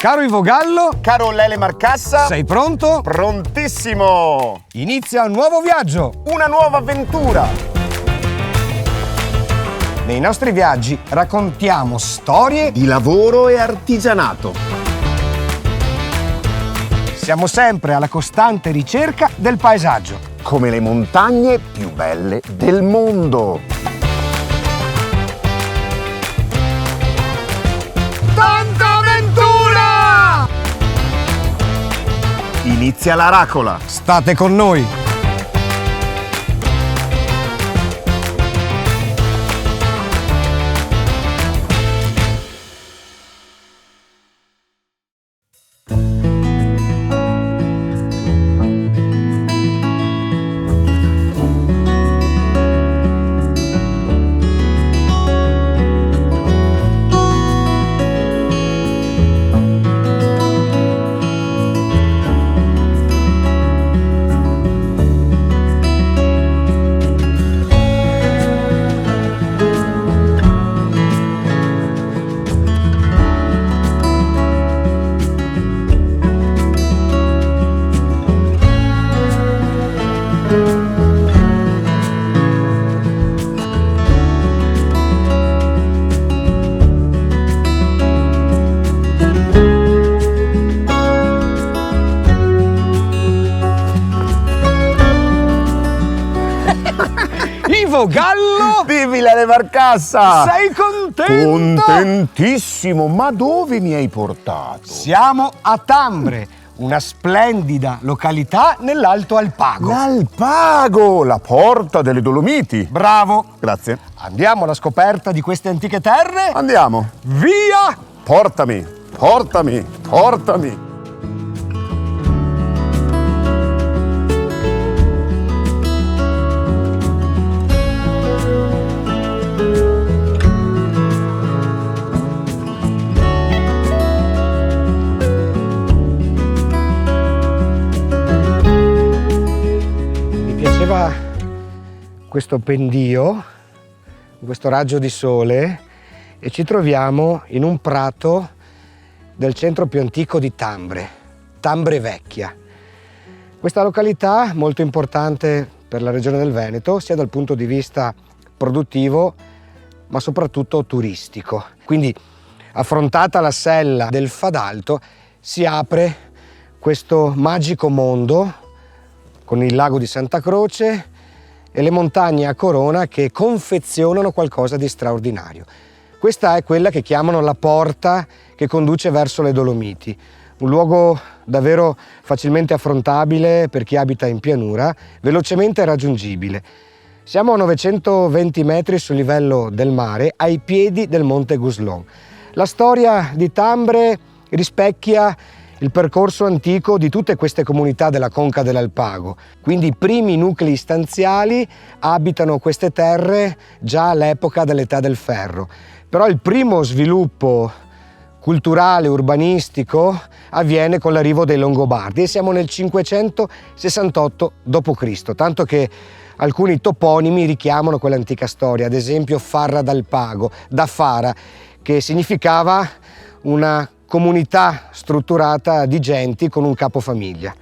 Caro Ivo Gallo, caro Lele Marcassa, sei pronto? Prontissimo! Inizia un nuovo viaggio! Una nuova avventura! Nei nostri viaggi raccontiamo storie di lavoro e artigianato. Siamo sempre alla costante ricerca del paesaggio. Come le montagne più belle del mondo. Tanta avventura! Inizia la racola. State con noi! Ivo Gallo! Vivi Lele Marcassa! Sei contento? Contentissimo! Ma dove mi hai portato? Siamo a Tambre, una splendida località nell'Alto Alpago. L'Alpago! La porta delle Dolomiti! Bravo! Grazie. Andiamo alla scoperta di queste antiche terre? Andiamo! Via! Portami! Portami! Portami! Questo pendio, questo raggio di sole, e ci troviamo in un prato del centro più antico di Tambre, Tambre Vecchia. Questa località molto importante per la regione del Veneto, sia dal punto di vista produttivo ma soprattutto turistico. Quindi, affrontata la sella del Fadalto, si apre questo magico mondo con il lago di Santa Croce e le montagne a corona che confezionano qualcosa di straordinario. Questa è quella che chiamano la porta che conduce verso le Dolomiti, un luogo davvero facilmente affrontabile per chi abita in pianura, velocemente raggiungibile. Siamo a 920 metri sul livello del mare, ai piedi del Monte Guslon. La storia di Tambre rispecchia il percorso antico di tutte queste comunità della conca dell'Alpago. Quindi i primi nuclei stanziali abitano queste terre già all'epoca dell'età del ferro. Però il primo sviluppo culturale, urbanistico, avviene con l'arrivo dei Longobardi e siamo nel 568 d.C., tanto che alcuni toponimi richiamano quell'antica storia, ad esempio Farra d'Alpago, da Fara, che significava una comunità strutturata di genti con un capofamiglia.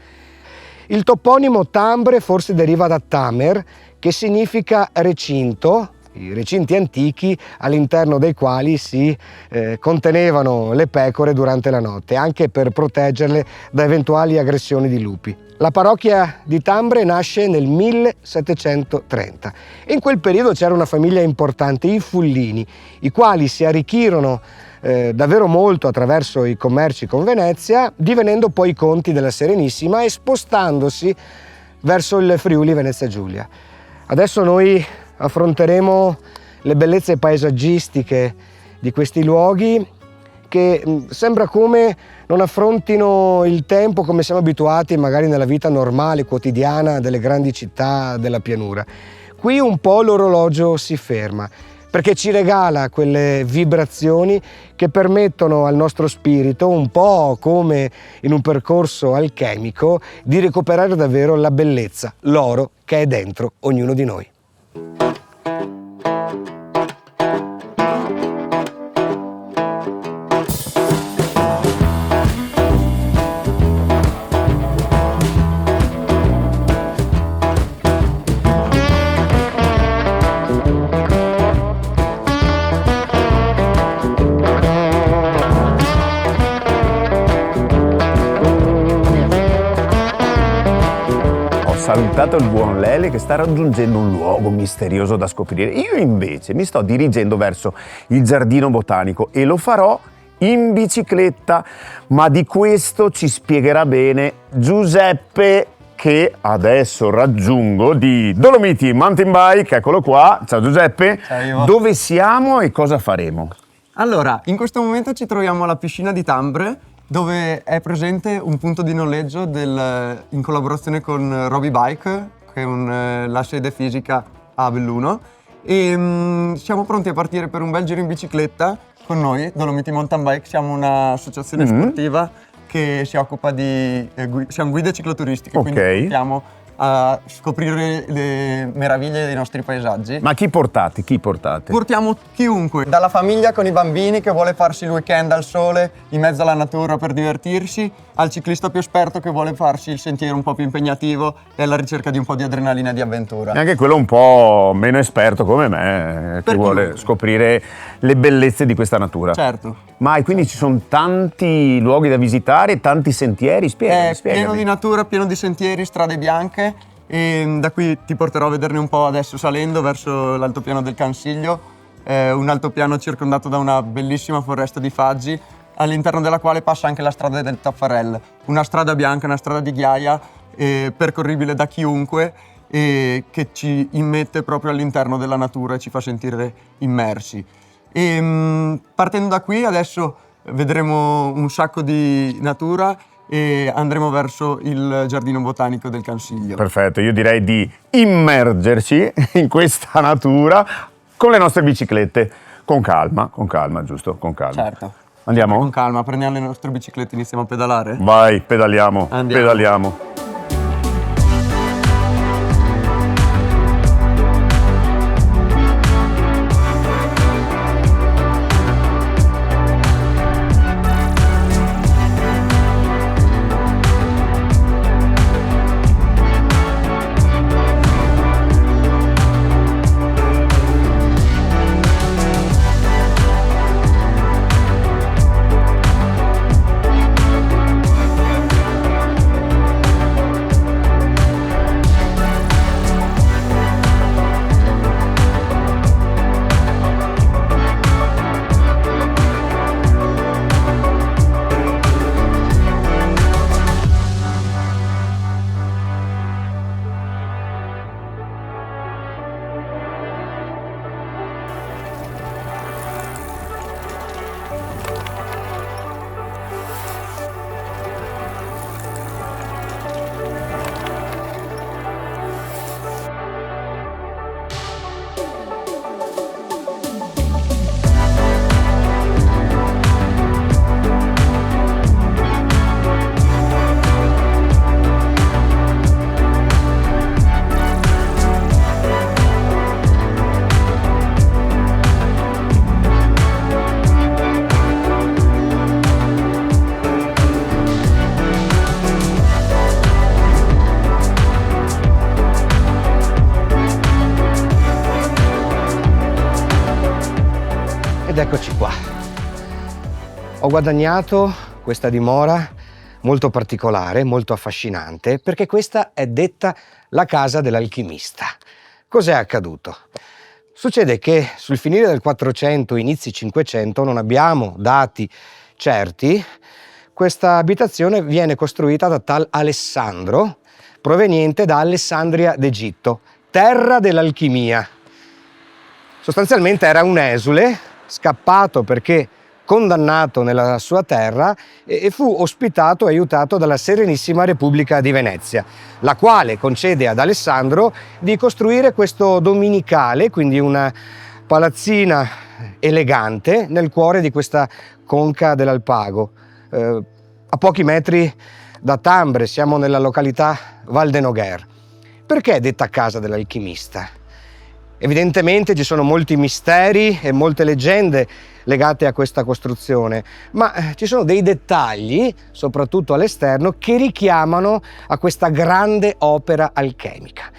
Il toponimo Tambre forse deriva da Tamer, che significa recinto, i recinti antichi all'interno dei quali si contenevano le pecore durante la notte, anche per proteggerle da eventuali aggressioni di lupi. La parrocchia di Tambre nasce nel 1730 e in quel periodo c'era una famiglia importante, i Fullini, i quali si arricchirono davvero molto attraverso i commerci con Venezia, divenendo poi i conti della Serenissima e spostandosi verso il Friuli Venezia Giulia. Adesso noi affronteremo le bellezze paesaggistiche di questi luoghi che sembra come non affrontino il tempo come siamo abituati magari nella vita normale, quotidiana delle grandi città della pianura. Qui un po' l'orologio si ferma, perché ci regala quelle vibrazioni che permettono al nostro spirito, un po' come in un percorso alchemico, di recuperare davvero la bellezza, l'oro che è dentro ognuno di noi. salutato il buon Lele che sta raggiungendo un luogo misterioso da scoprire. Io invece mi sto dirigendo verso il giardino botanico e lo farò in bicicletta, ma di questo ci spiegherà bene Giuseppe, che adesso raggiungo, di Dolomiti Mountain Bike. Eccolo qua. Ciao Giuseppe. Ciao Ivo. Dove siamo e cosa faremo? Allora, in questo momento ci troviamo alla piscina di Tambre, dove è presente un punto di noleggio in collaborazione con Roby Bike, che è la sede fisica a Belluno, e siamo pronti a partire per un bel giro in bicicletta con noi. Dolomiti Mountain Bike, siamo un'associazione sportiva che si occupa siamo guide cicloturistiche, quindi portiamo a scoprire le meraviglie dei nostri paesaggi. Ma chi portate? Chi portate? Portiamo chiunque, dalla famiglia con i bambini che vuole farsi il weekend al sole in mezzo alla natura per divertirsi, al ciclista più esperto che vuole farsi il sentiero un po' più impegnativo e alla ricerca di un po' di adrenalina e di avventura. E anche quello un po' meno esperto come me, che vuole scoprire le bellezze di questa natura. Certo. Ma quindi ci sono tanti luoghi da visitare, tanti sentieri? Spiegami. Pieno di natura, pieno di sentieri, strade bianche, e da qui ti porterò a vederne un po' adesso salendo verso l'altopiano del Cansiglio, un altopiano circondato da una bellissima foresta di faggi, all'interno della quale passa anche la strada del Taffarel, una strada bianca, una strada di ghiaia, percorribile da chiunque, e che ci immette proprio all'interno della natura e ci fa sentire immersi. E partendo da qui adesso vedremo un sacco di natura e andremo verso il giardino botanico del Cansiglio. Perfetto, io direi di immergerci in questa natura con le nostre biciclette, con calma, giusto? Con calma. Certo. Andiamo? Con calma, prendiamo le nostre biciclette e iniziamo a pedalare? Vai, pedaliamo, Andiamo. pedaliamo. Ed eccoci qua. Ho guadagnato questa dimora molto particolare, molto affascinante, perché questa è detta la casa dell'alchimista. Cos'è accaduto? Succede che sul finire del 400, inizi 500, non abbiamo dati certi, questa abitazione viene costruita da tal Alessandro, proveniente da Alessandria d'Egitto, terra dell'alchimia. Sostanzialmente era un esule scappato perché condannato nella sua terra e fu ospitato e aiutato dalla Serenissima Repubblica di Venezia, la quale concede ad Alessandro di costruire questo dominicale, quindi una palazzina elegante nel cuore di questa conca dell'Alpago. A pochi metri da Tambre, siamo nella località Val de Noguer. Perché è detta casa dell'alchimista? Evidentemente ci sono molti misteri e molte leggende legate a questa costruzione, ma ci sono dei dettagli, soprattutto all'esterno, che richiamano a questa grande opera alchemica.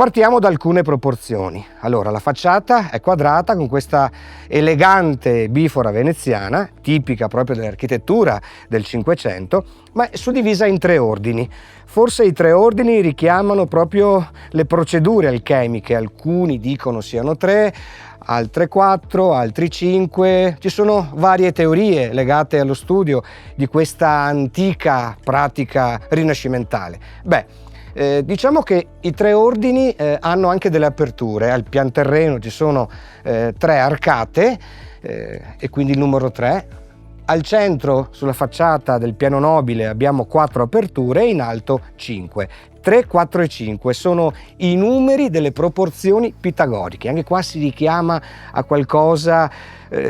Partiamo da alcune proporzioni. Allora, la facciata è quadrata con questa elegante bifora veneziana, tipica proprio dell'architettura del Cinquecento, ma è suddivisa in 3 ordini. Forse i 3 ordini richiamano proprio le procedure alchemiche, alcuni dicono siano 3, altre 4, altri 5. Ci sono varie teorie legate allo studio di questa antica pratica rinascimentale. Diciamo che i 3 ordini hanno anche delle aperture. Al pian terreno ci sono 3 arcate e quindi il numero 3. Al centro, sulla facciata del piano nobile, abbiamo 4 aperture e in alto 5. 3, 4 e 5 sono i numeri delle proporzioni pitagoriche. Anche qua si richiama a qualcosa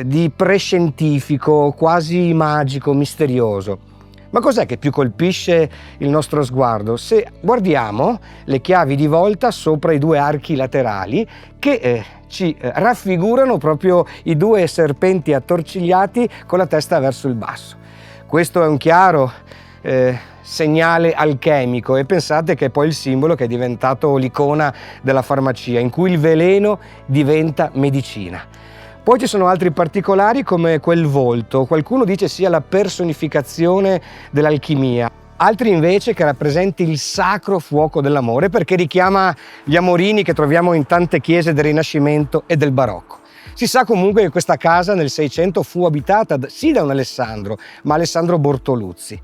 di prescientifico, quasi magico, misterioso. Ma cos'è che più colpisce il nostro sguardo? Se guardiamo le chiavi di volta sopra i 2 archi laterali che ci raffigurano proprio i 2 serpenti attorcigliati con la testa verso il basso. Questo è un chiaro segnale alchemico e pensate che è poi il simbolo che è diventato l'icona della farmacia, in cui il veleno diventa medicina. Poi ci sono altri particolari come quel volto, qualcuno dice sia la personificazione dell'alchimia, altri invece che rappresenti il sacro fuoco dell'amore perché richiama gli amorini che troviamo in tante chiese del Rinascimento e del Barocco. Si sa comunque che questa casa nel 600 fu abitata sì da un Alessandro, ma Alessandro Bortoluzzi.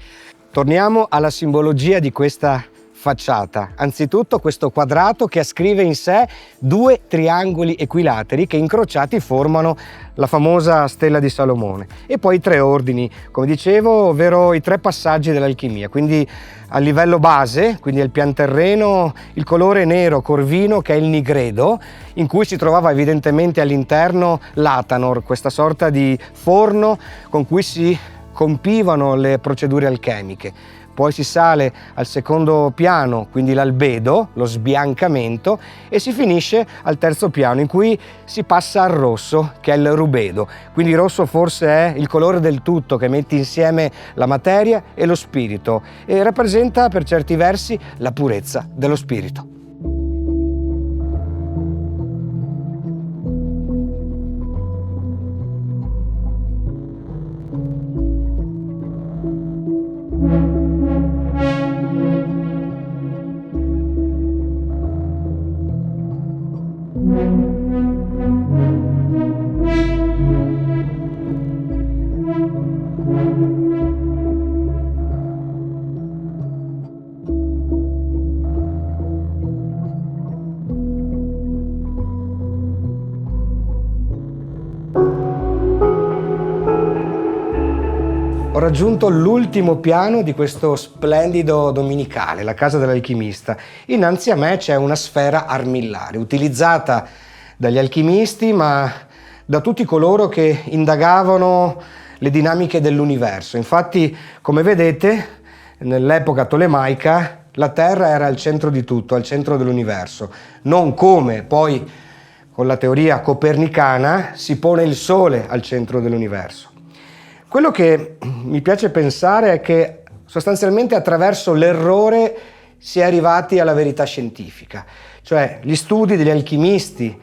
Torniamo alla simbologia di questa facciata. Anzitutto questo quadrato che ascrive in sé 2 triangoli equilateri che incrociati formano la famosa stella di Salomone, e poi 3 ordini, come dicevo, ovvero i 3 passaggi dell'alchimia. Quindi a livello base, quindi al pian terreno, il colore nero corvino che è il nigredo, in cui si trovava evidentemente all'interno l'atanor, questa sorta di forno con cui si compivano le procedure alchemiche. Poi si sale al secondo piano, quindi l'albedo, lo sbiancamento, e si finisce al terzo piano in cui si passa al rosso, che è il rubedo. Quindi il rosso forse è il colore del tutto che mette insieme la materia e lo spirito e rappresenta per certi versi la purezza dello spirito. Ho raggiunto l'ultimo piano di questo splendido domenicale, la casa dell'alchimista. Innanzi a me c'è una sfera armillare, utilizzata dagli alchimisti, ma da tutti coloro che indagavano le dinamiche dell'universo. Infatti, come vedete, nell'epoca tolemaica la Terra era al centro di tutto, al centro dell'universo. Non come poi con la teoria copernicana si pone il Sole al centro dell'universo. Quello che mi piace pensare è che sostanzialmente attraverso l'errore si è arrivati alla verità scientifica, cioè gli studi degli alchimisti,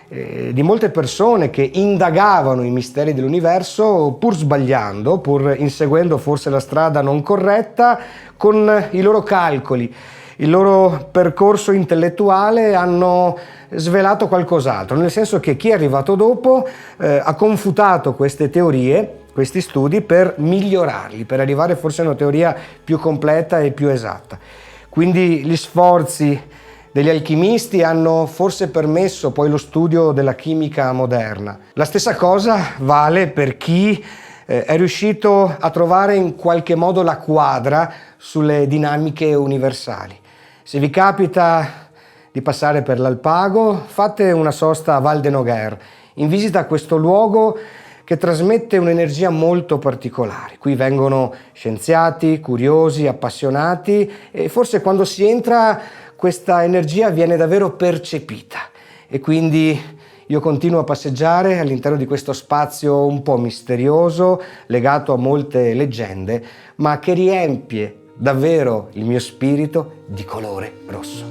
di molte persone che indagavano i misteri dell'universo pur sbagliando, pur inseguendo forse la strada non corretta, con i loro calcoli, il loro percorso intellettuale hanno svelato qualcos'altro, nel senso che chi è arrivato dopo ha confutato queste teorie, questi studi per migliorarli, per arrivare forse a una teoria più completa e più esatta. Quindi gli sforzi degli alchimisti hanno forse permesso poi lo studio della chimica moderna. La stessa cosa vale per chi è riuscito a trovare in qualche modo la quadra sulle dinamiche universali. Se vi capita di passare per l'Alpago, fate una sosta a Val de Noguer, in visita a questo luogo che trasmette un'energia molto particolare. Qui vengono scienziati, curiosi, appassionati e forse quando si entra questa energia viene davvero percepita e quindi io continuo a passeggiare all'interno di questo spazio un po' misterioso, legato a molte leggende, ma che riempie davvero il mio spirito di colore rosso.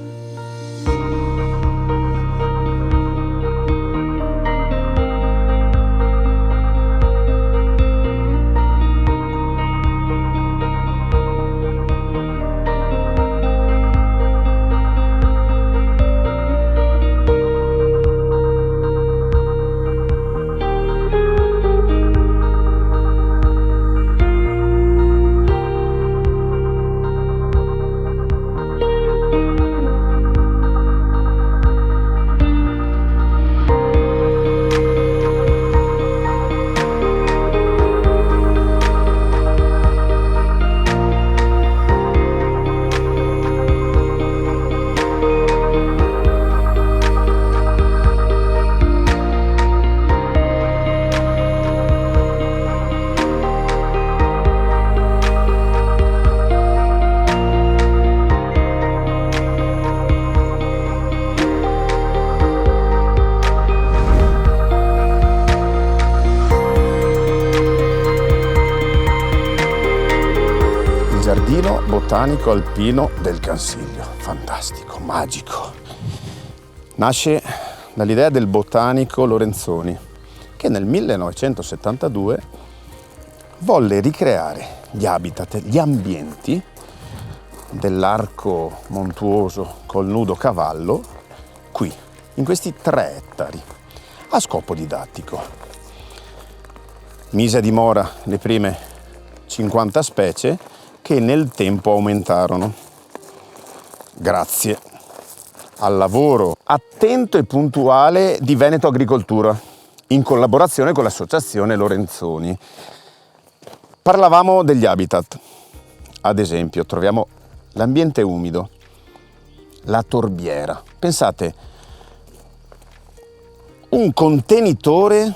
Giardino Botanico Alpino del Cansiglio. Fantastico, magico. Nasce dall'idea del botanico Lorenzoni, che nel 1972 volle ricreare gli habitat, gli ambienti dell'arco montuoso col nudo cavallo qui, in questi 3 ettari, a scopo didattico. Mise a dimora le prime 50 specie che nel tempo aumentarono, grazie al lavoro attento e puntuale di Veneto Agricoltura, in collaborazione con l'associazione Lorenzoni. Parlavamo degli habitat. Ad esempio, troviamo l'ambiente umido, la torbiera. Pensate, un contenitore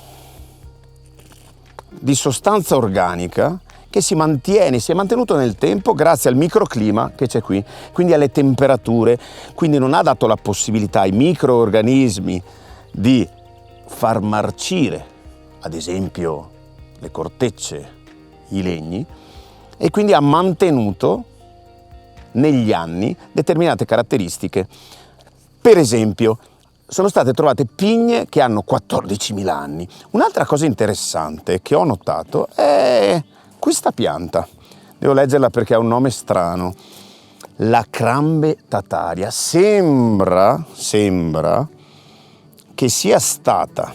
di sostanza organica che si è mantenuto nel tempo grazie al microclima che c'è qui, quindi alle temperature, quindi non ha dato la possibilità ai microorganismi di far marcire, ad esempio, le cortecce, i legni, e quindi ha mantenuto negli anni determinate caratteristiche. Per esempio, sono state trovate pigne che hanno 14.000 anni. Un'altra cosa interessante che ho notato è questa pianta. Devo leggerla perché ha un nome strano. La crambe tataria. Sembra che sia stata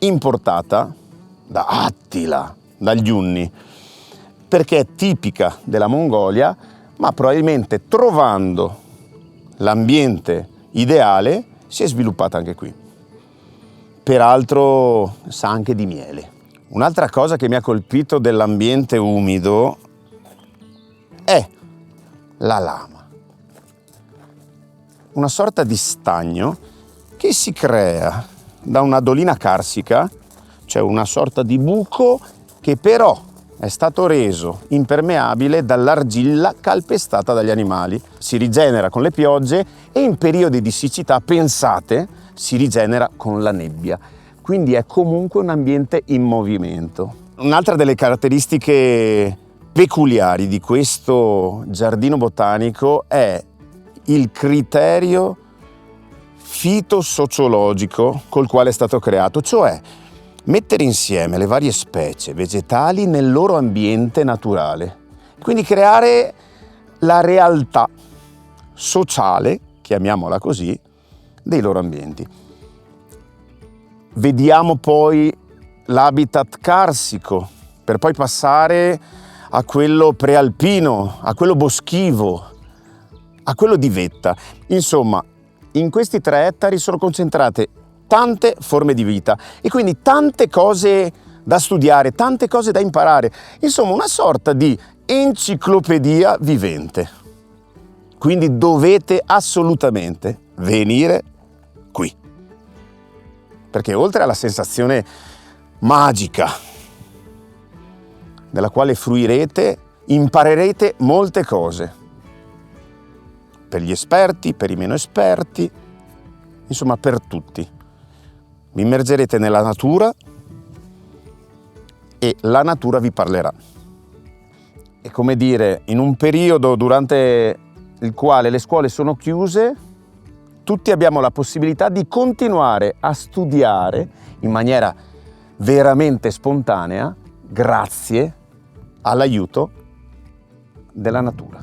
importata da Attila, dagli Unni, perché è tipica della Mongolia, ma probabilmente trovando l'ambiente ideale si è sviluppata anche qui. Peraltro sa anche di miele. Un'altra cosa che mi ha colpito dell'ambiente umido è la lama, una sorta di stagno che si crea da una dolina carsica, cioè una sorta di buco che però è stato reso impermeabile dall'argilla calpestata dagli animali. Si rigenera con le piogge e in periodi di siccità, pensate, si rigenera con la nebbia. Quindi è comunque un ambiente in movimento. Un'altra delle caratteristiche peculiari di questo giardino botanico è il criterio fitosociologico col quale è stato creato, cioè mettere insieme le varie specie vegetali nel loro ambiente naturale, quindi creare la realtà sociale, chiamiamola così, dei loro ambienti. Vediamo poi l'habitat carsico, per poi passare a quello prealpino, a quello boschivo, a quello di vetta. Insomma, in questi 3 ettari sono concentrate tante forme di vita e quindi tante cose da studiare, tante cose da imparare. Insomma, una sorta di enciclopedia vivente. Quindi dovete assolutamente venire qui. Perché oltre alla sensazione magica della quale fruirete, imparerete molte cose. Per gli esperti, per i meno esperti, insomma per tutti. Vi immergerete nella natura e la natura vi parlerà. È come dire, in un periodo durante il quale le scuole sono chiuse, tutti abbiamo la possibilità di continuare a studiare in maniera veramente spontanea grazie all'aiuto della natura.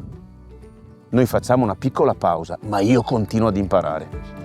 Noi facciamo una piccola pausa, ma io continuo ad imparare.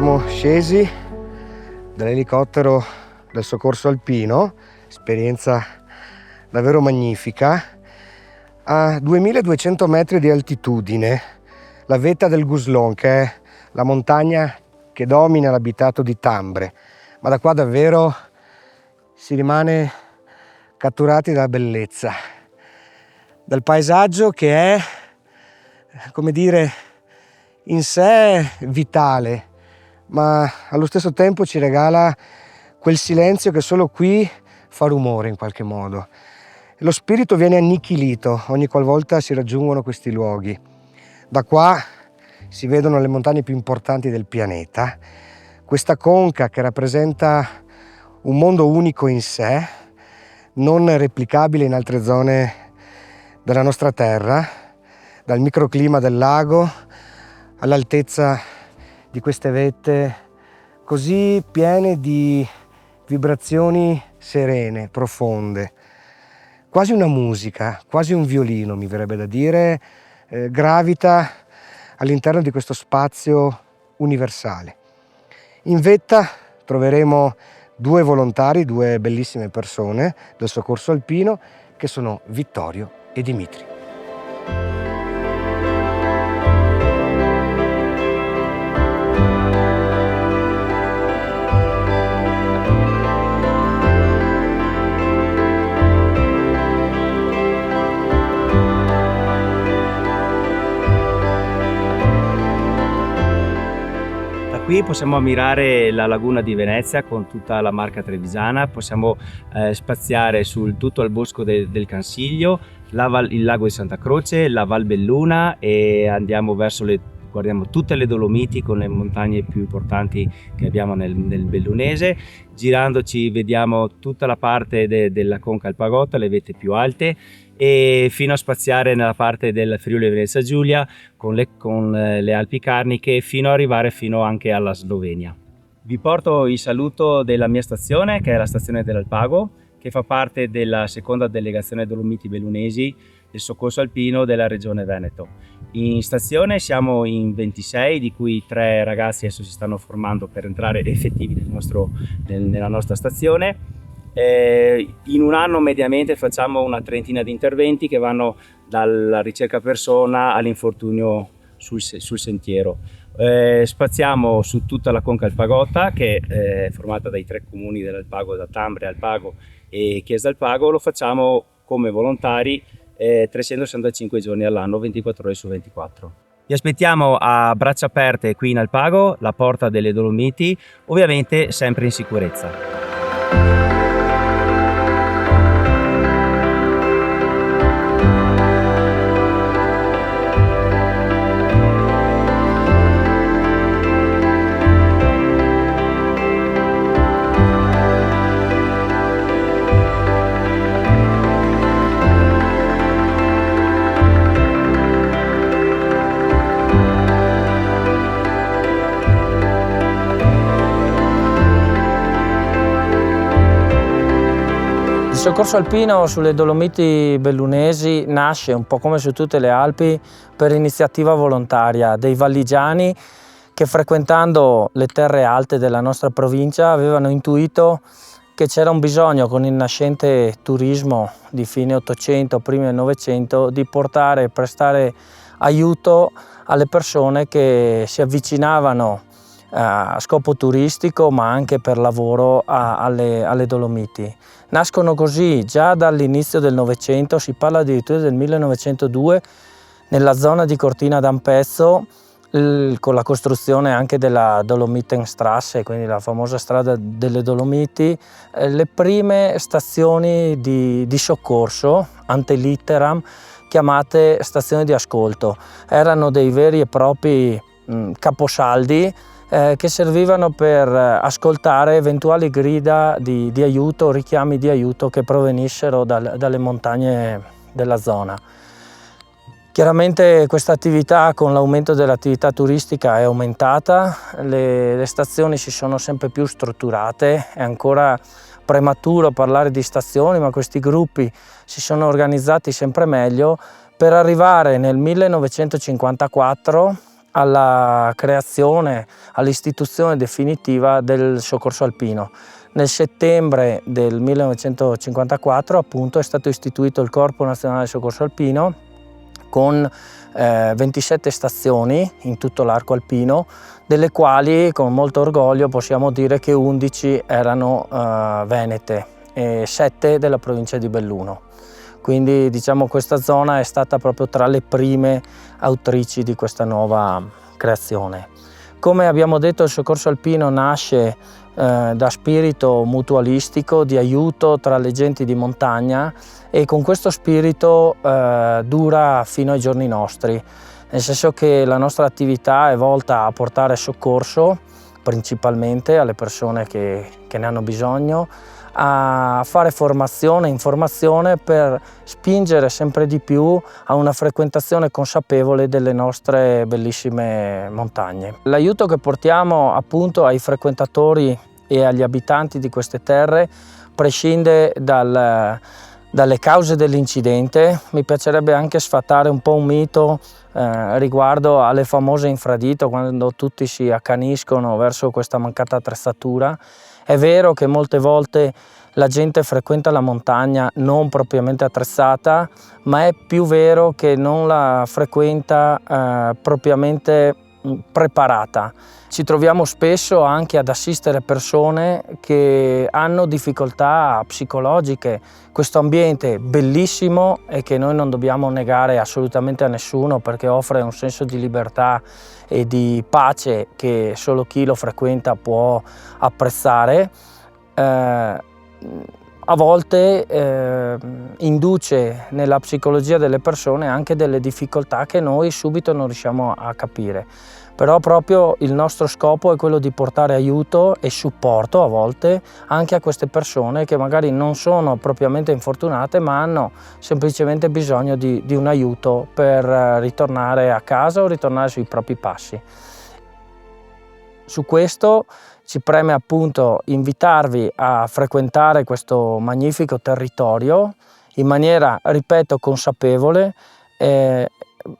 Siamo scesi dall'elicottero del soccorso alpino, esperienza davvero magnifica, a 2200 metri di altitudine, la vetta del Gouslon, che è la montagna che domina l'abitato di Tambre, ma da qua davvero si rimane catturati dalla bellezza, dal paesaggio che è, come dire, in sé vitale, ma allo stesso tempo ci regala quel silenzio che solo qui fa rumore in qualche modo. Lo spirito viene annichilito ogni qualvolta si raggiungono questi luoghi. Da qua si vedono le montagne più importanti del pianeta, questa conca che rappresenta un mondo unico in sé, non replicabile in altre zone della nostra terra, dal microclima del lago all'altezza di queste vette così piene di vibrazioni serene, profonde, quasi una musica, quasi un violino mi verrebbe da dire, gravita all'interno di questo spazio universale. In vetta troveremo due volontari, due bellissime persone del soccorso alpino che sono Vittorio e Dimitri. Qui possiamo ammirare la laguna di Venezia con tutta la Marca Trevisana, possiamo spaziare sul tutto il bosco del Cansiglio, il lago di Santa Croce, la Val Belluna e andiamo verso guardiamo tutte le Dolomiti con le montagne più importanti che abbiamo nel Bellunese. Girandoci vediamo tutta la parte della Conca Alpagota, le vette più alte, e fino a spaziare nella parte del Friuli Venezia Giulia con le Alpi Carniche fino ad arrivare fino anche alla Slovenia. Vi porto il saluto della mia stazione, che è la stazione dell'Alpago, che fa parte della seconda delegazione Dolomiti Bellunesi del soccorso alpino della regione Veneto. In stazione siamo in 26, di cui 3 ragazzi adesso si stanno formando per entrare effettivi nella nostra stazione. In un anno mediamente facciamo una trentina di interventi che vanno dalla ricerca persona all'infortunio sul sentiero. Spaziamo su tutta la Conca Alpagota, che è formata dai 3 comuni dell'Alpago, da Tambre, Alpago e Chiesa d'Alpago. Lo facciamo come volontari 365 giorni all'anno, 24 ore su 24. Vi aspettiamo a braccia aperte qui in Alpago, la porta delle Dolomiti, ovviamente sempre in sicurezza. Il soccorso alpino sulle Dolomiti Bellunesi nasce, un po' come su tutte le Alpi, per iniziativa volontaria dei valligiani che, frequentando le terre alte della nostra provincia, avevano intuito che c'era un bisogno, con il nascente turismo di fine 800, primi del Novecento, di portare e prestare aiuto alle persone che si avvicinavano a scopo turistico ma anche per lavoro alle Dolomiti. Nascono così già dall'inizio del Novecento, si parla addirittura del 1902, nella zona di Cortina d'Ampezzo, con la costruzione anche della Dolomitenstrasse, quindi la famosa strada delle Dolomiti, le prime stazioni di soccorso, ante litteram, chiamate stazioni di ascolto. Erano dei veri e propri caposaldi che servivano per ascoltare eventuali grida di aiuto, richiami di aiuto che provenissero dalle montagne della zona. Chiaramente questa attività, con l'aumento dell'attività turistica, è aumentata, le stazioni si sono sempre più strutturate, è ancora prematuro parlare di stazioni, ma questi gruppi si sono organizzati sempre meglio per arrivare nel 1954 alla creazione, all'istituzione definitiva del soccorso alpino. Nel settembre del 1954 appunto è stato istituito il Corpo Nazionale Soccorso Alpino con 27 stazioni in tutto l'arco alpino, delle quali con molto orgoglio possiamo dire che 11 erano venete e 7 della provincia di Belluno. Quindi diciamo questa zona è stata proprio tra le prime autrici di questa nuova creazione. Come abbiamo detto, il soccorso alpino nasce da spirito mutualistico di aiuto tra le genti di montagna e con questo spirito dura fino ai giorni nostri, nel senso che la nostra attività è volta a portare soccorso principalmente alle persone che ne hanno bisogno, a fare formazione, informazione per spingere sempre di più a una frequentazione consapevole delle nostre bellissime montagne. L'aiuto che portiamo appunto ai frequentatori e agli abitanti di queste terre prescinde dalle cause dell'incidente. Mi piacerebbe anche sfatare un po' un mito riguardo alle famose infradito, quando tutti si accaniscono verso questa mancata attrezzatura. È vero che molte volte la gente frequenta la montagna non propriamente attrezzata, ma è più vero che non la frequenta propriamente preparata. Ci troviamo spesso anche ad assistere persone che hanno difficoltà psicologiche. Questo ambiente bellissimo e che noi non dobbiamo negare assolutamente a nessuno, perché offre un senso di libertà e di pace che solo chi lo frequenta può apprezzare, a volte induce nella psicologia delle persone anche delle difficoltà che noi subito non riusciamo a capire. Però proprio il nostro scopo è quello di portare aiuto e supporto a volte anche a queste persone che magari non sono propriamente infortunate, ma hanno semplicemente bisogno di un aiuto per ritornare a casa o ritornare sui propri passi. Su questo ci preme appunto invitarvi a frequentare questo magnifico territorio in maniera, ripeto, consapevole,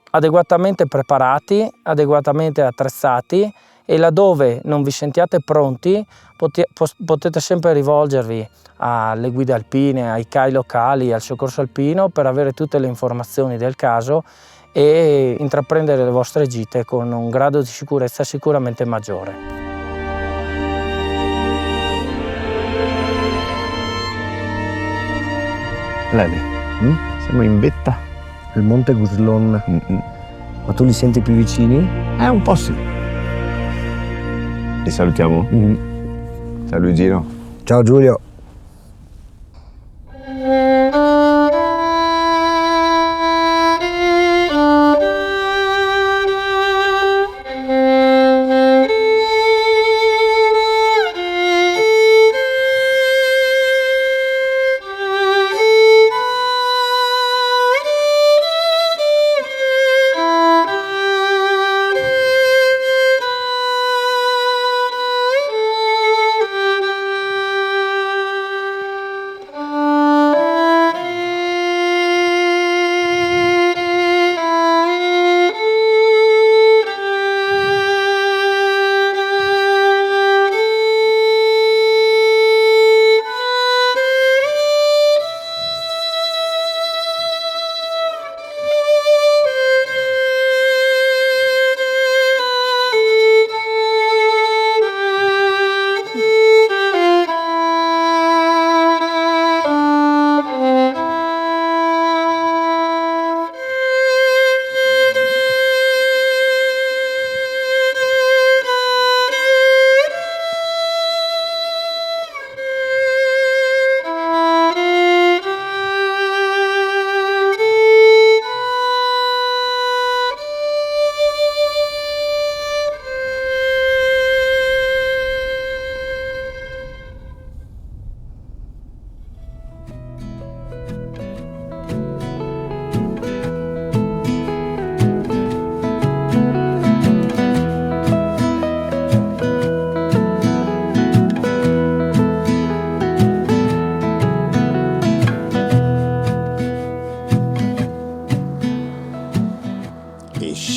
adeguatamente preparati, adeguatamente attrezzati, e laddove non vi sentiate pronti potete sempre rivolgervi alle guide alpine, ai CAI locali, al soccorso alpino per avere tutte le informazioni del caso e intraprendere le vostre gite con un grado di sicurezza sicuramente maggiore. Lele, siamo in vetta. Il Monte Guslon. Ma tu li senti più vicini? Un po' sì. Li salutiamo? Ciao Luigino. Ciao Giulio.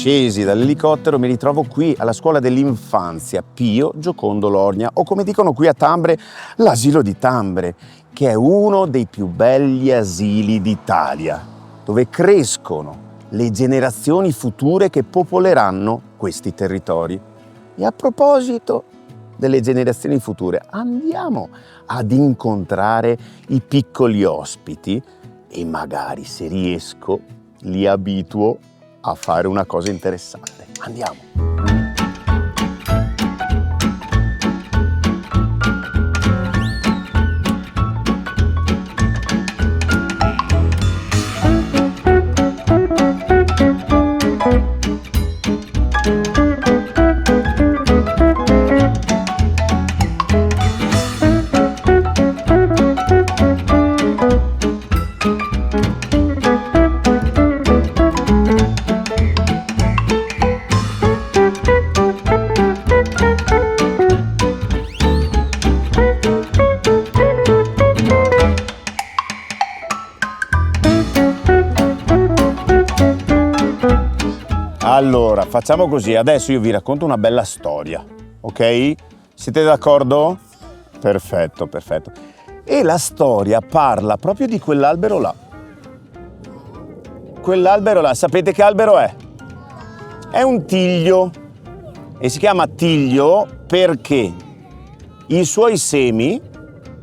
scesi dall'elicottero mi ritrovo qui alla scuola dell'infanzia Pio Giocondo Lornia, o come dicono qui a Tambre, l'asilo di Tambre, che è uno dei più belli asili d'Italia, dove crescono le generazioni future che popoleranno questi territori. E a proposito delle generazioni future, andiamo ad incontrare i piccoli ospiti e magari, se riesco, li abituo a fare una cosa interessante. Andiamo! Allora, facciamo così, adesso io vi racconto una bella storia, ok? Siete d'accordo? Perfetto, perfetto. E la storia parla proprio di quell'albero là. Quell'albero là, sapete che albero è? È un tiglio e si chiama tiglio perché i suoi semi,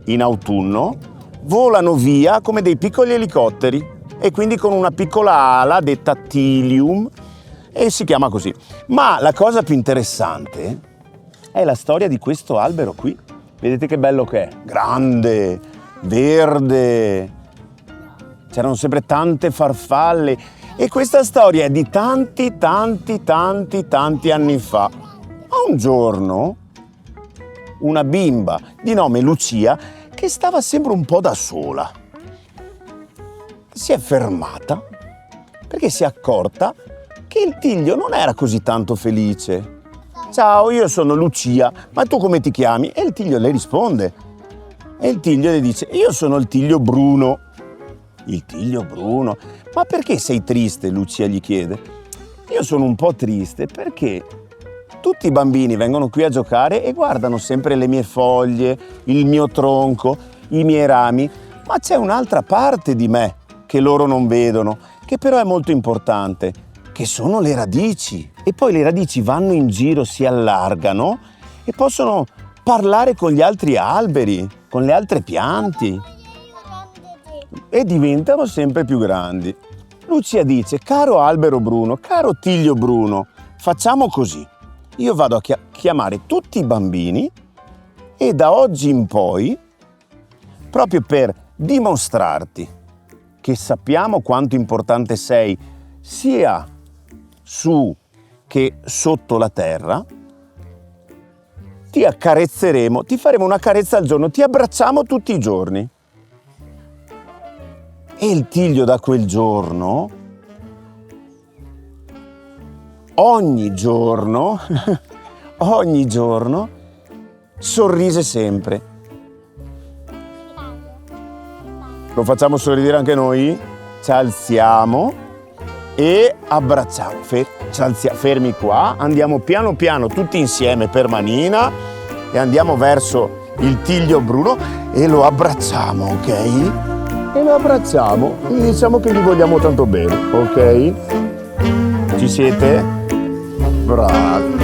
in autunno, volano via come dei piccoli elicotteri e quindi con una piccola ala detta tilium, e si chiama così. Ma la cosa più interessante è la storia di questo albero qui. Vedete che bello che è? Grande, verde, c'erano sempre tante farfalle e questa storia è di tanti anni fa. A un giorno una bimba di nome Lucia, che stava sempre un po' da sola, si è fermata perché si è accorta che il tiglio non era così tanto felice. Ciao, io sono Lucia, ma tu come ti chiami? E il tiglio le risponde. E il tiglio le dice, io sono il tiglio Bruno. Il tiglio Bruno? Ma perché sei triste? Lucia gli chiede. Io sono un po' triste perché tutti i bambini vengono qui a giocare e guardano sempre le mie foglie, il mio tronco, i miei rami, ma c'è un'altra parte di me che loro non vedono, che però è molto importante, che sono le radici. E poi le radici vanno in giro, si allargano e possono parlare con gli altri alberi, con le altre piante e diventano sempre più grandi. Lucia dice, caro albero Bruno, caro tiglio Bruno, facciamo così. Io vado a chiamare tutti i bambini e da oggi in poi, proprio per dimostrarti che sappiamo quanto importante sei sia su che sotto la terra, ti accarezzeremo, ti faremo una carezza al giorno, ti abbracciamo tutti i giorni. E il tiglio da quel giorno, ogni giorno, sorrise sempre. Lo facciamo sorridere anche noi? Ci alziamo e abbracciamo. Fermi qua, andiamo piano piano tutti insieme per manina e andiamo verso il tiglio Bruno e lo abbracciamo, ok? E lo abbracciamo e gli diciamo che gli vogliamo tanto bene, ok? Ci siete? Bravi!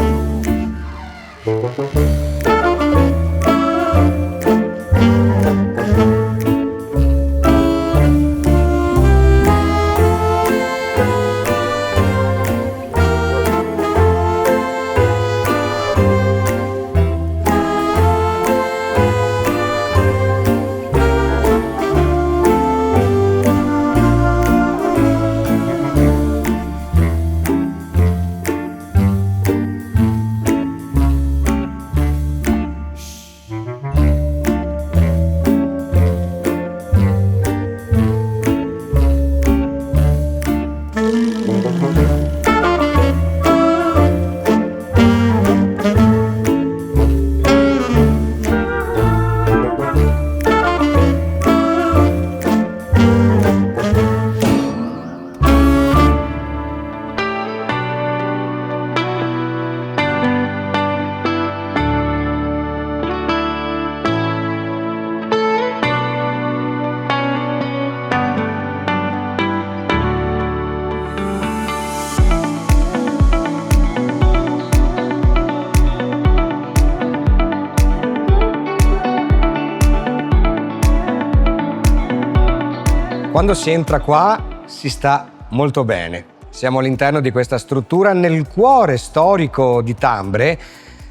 Quando si entra qua si sta molto bene. Siamo all'interno di questa struttura nel cuore storico di Tambre.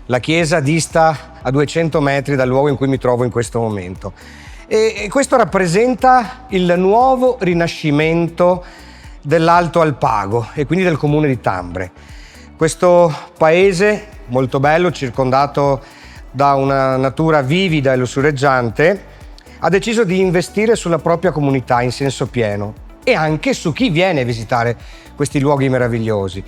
La chiesa dista a 200 metri dal luogo in cui mi trovo in questo momento. E questo rappresenta il nuovo rinascimento dell'Alto Alpago e quindi del comune di Tambre. Questo paese molto bello, circondato da una natura vivida e lussureggiante, ha deciso di investire sulla propria comunità in senso pieno e anche su chi viene a visitare questi luoghi meravigliosi.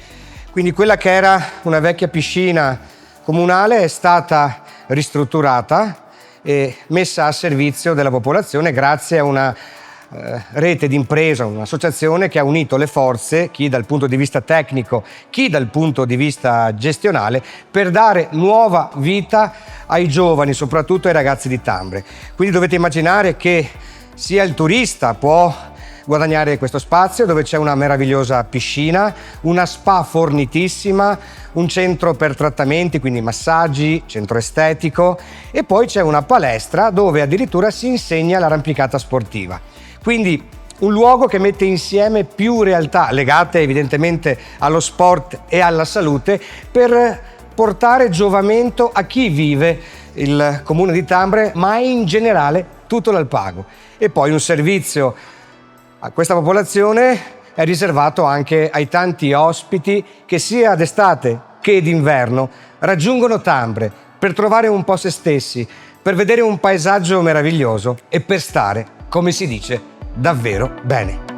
Quindi quella che era una vecchia piscina comunale è stata ristrutturata e messa a servizio della popolazione grazie a una rete di impresa, un'associazione che ha unito le forze, chi dal punto di vista tecnico, chi dal punto di vista gestionale, per dare nuova vita ai giovani, soprattutto ai ragazzi di Tambre. Quindi dovete immaginare che sia il turista può guadagnare questo spazio dove c'è una meravigliosa piscina, una spa fornitissima, un centro per trattamenti, quindi massaggi, centro estetico, e poi c'è una palestra dove addirittura si insegna l'arrampicata sportiva. Quindi un luogo che mette insieme più realtà legate evidentemente allo sport e alla salute per portare giovamento a chi vive il comune di Tambre, ma in generale tutto l'Alpago. E poi un servizio a questa popolazione è riservato anche ai tanti ospiti che sia d'estate che d'inverno raggiungono Tambre per trovare un po' se stessi, per vedere un paesaggio meraviglioso e per stare, come si dice, davvero bene.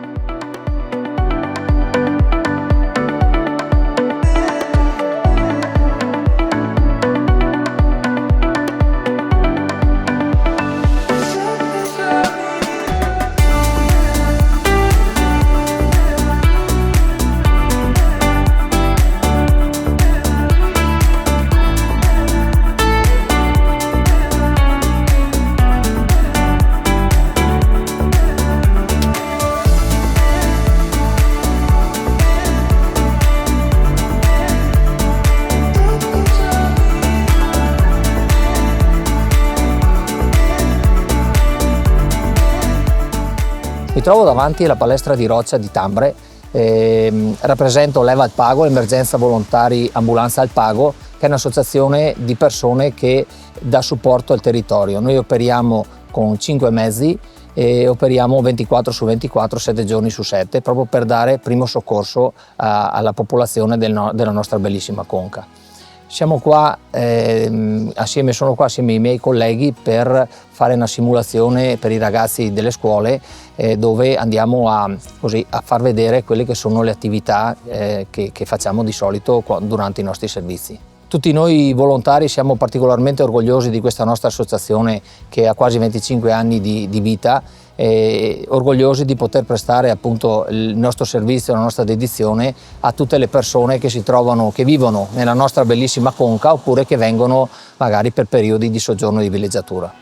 Mi trovo davanti alla palestra di Roccia di Tambre, rappresento Leva Alpago, Emergenza Volontari Ambulanza Alpago, che è un'associazione di persone che dà supporto al territorio. Noi operiamo con 5 mezzi e operiamo 24 su 24, 7 giorni su 7, proprio per dare primo soccorso alla popolazione della nostra bellissima conca. Siamo qua sono qua assieme ai miei colleghi per fare una simulazione per i ragazzi delle scuole dove andiamo a far vedere quelle che sono le attività che facciamo di solito durante i nostri servizi. Tutti noi volontari siamo particolarmente orgogliosi di questa nostra associazione che ha quasi 25 anni di vita, e orgogliosi di poter prestare appunto il nostro servizio, la nostra dedizione a tutte le persone che si trovano, che vivono nella nostra bellissima conca oppure che vengono magari per periodi di soggiorno di villeggiatura.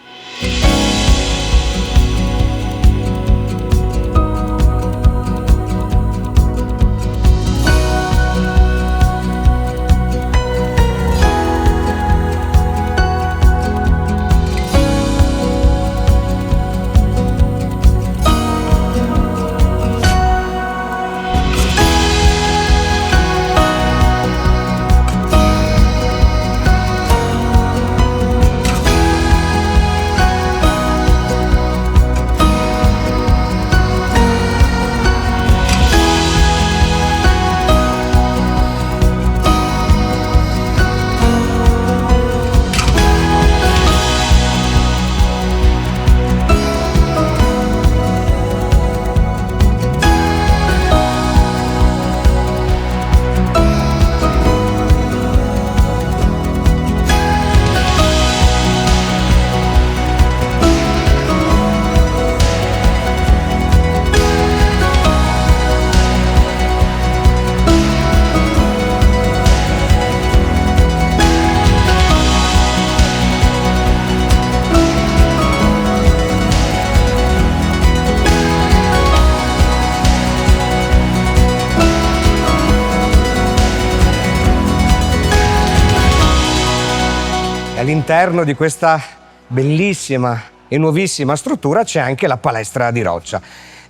All'interno di questa bellissima e nuovissima struttura c'è anche la palestra di Roccia.